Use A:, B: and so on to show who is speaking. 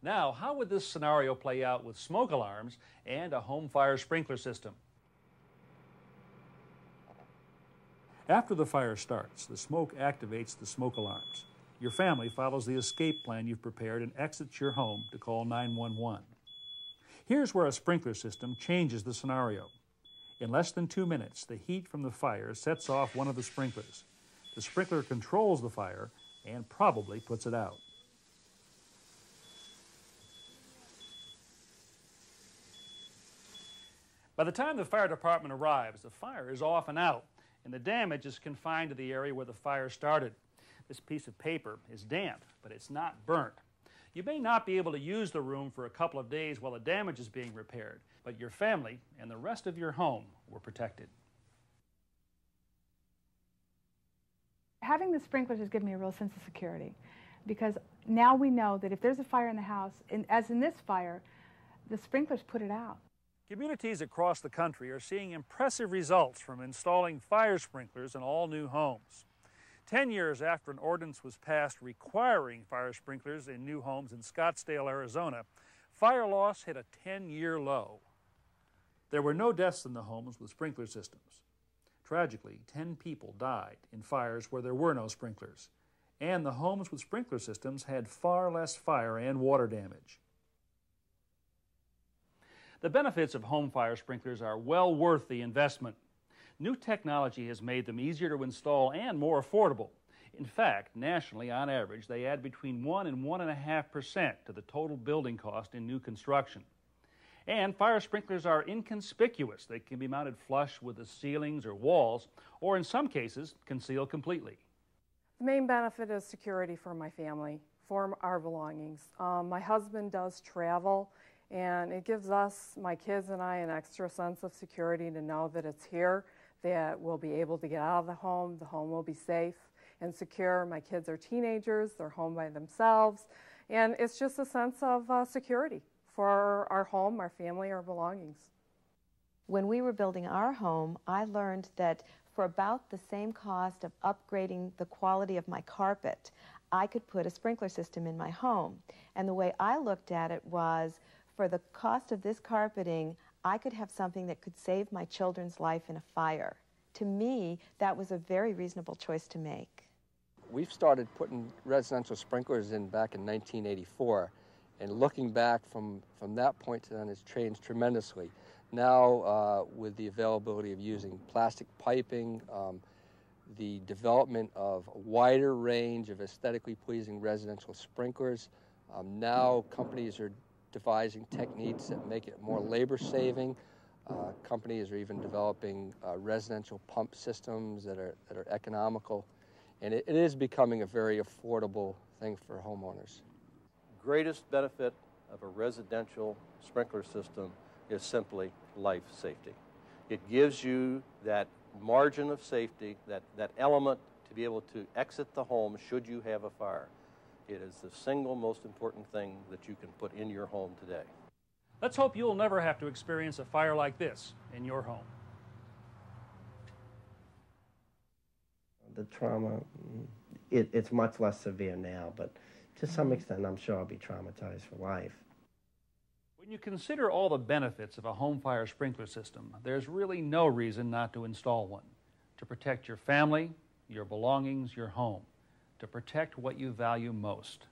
A: Now, how would this scenario play out with smoke alarms and a home fire sprinkler system? After the fire starts, the smoke activates the smoke alarms. Your family follows the escape plan you've prepared and exits your home to call 911. Here's where a sprinkler system changes the scenario. In less than 2 minutes, the heat from the fire sets off one of the sprinklers. The sprinkler controls the fire and probably puts it out. By the time the fire department arrives, the fire is off and out, and the damage is confined to the area where the fire started. This piece of paper is damp, but it's not burnt. You may not be able to use the room for a couple of days while the damage is being repaired, but your family and the rest of your home were protected.
B: Having the sprinklers has given me a real sense of security, because now we know that if there's a fire in the house, as in this fire, the sprinklers put it out.
A: Communities across the country are seeing impressive results from installing fire sprinklers in all new homes. 10 years after an ordinance was passed requiring fire sprinklers in new homes in Scottsdale, Arizona, fire loss hit a 10-year low. There were no deaths in the homes with sprinkler systems. Tragically, 10 people died in fires where there were no sprinklers, and the homes with sprinkler systems had far less fire and water damage. The benefits of home fire sprinklers are well worth the investment. New technology has made them easier to install and more affordable. In fact, nationally, on average, they add between 1 and 1.5% to the total building cost in new construction. And fire sprinklers are inconspicuous. They can be mounted flush with the ceilings or walls, or in some cases, concealed completely.
C: The main benefit is security for my family, for our belongings. My husband does travel, and it gives us, my kids and I, an extra sense of security to know that it's here, that we'll be able to get out of the home will be safe and secure. My kids are teenagers, they're home by themselves, and it's just a sense of security for our home, our family, our belongings.
D: When we were building our home, I learned that for about the same cost of upgrading the quality of my carpet, I could put a sprinkler system in my home. And the way I looked at it was, for the cost of this carpeting, I could have something that could save my children's life in a fire. To me, that was a very reasonable choice to make.
E: We've started putting residential sprinklers in back in 1984, and looking back from that point to then has changed tremendously. Now, with the availability of using plastic piping, the development of a wider range of aesthetically pleasing residential sprinklers, now companies are devising techniques that make it more labor-saving. Companies are even developing residential pump systems that are economical, and it is becoming a very affordable thing for homeowners.
F: Greatest benefit of a residential sprinkler system is simply life safety. It gives you that margin of safety, that element to be able to exit the home should you have a fire. It is the single most important thing that you can put in your home today.
A: Let's hope you'll never have to experience a fire like this in your home.
G: The trauma, it's much less severe now, but to some extent I'm sure I'll be traumatized for life.
A: When you consider all the benefits of a home fire sprinkler system, there's really no reason not to install one. To protect your family, your belongings, your home. To protect what you value most.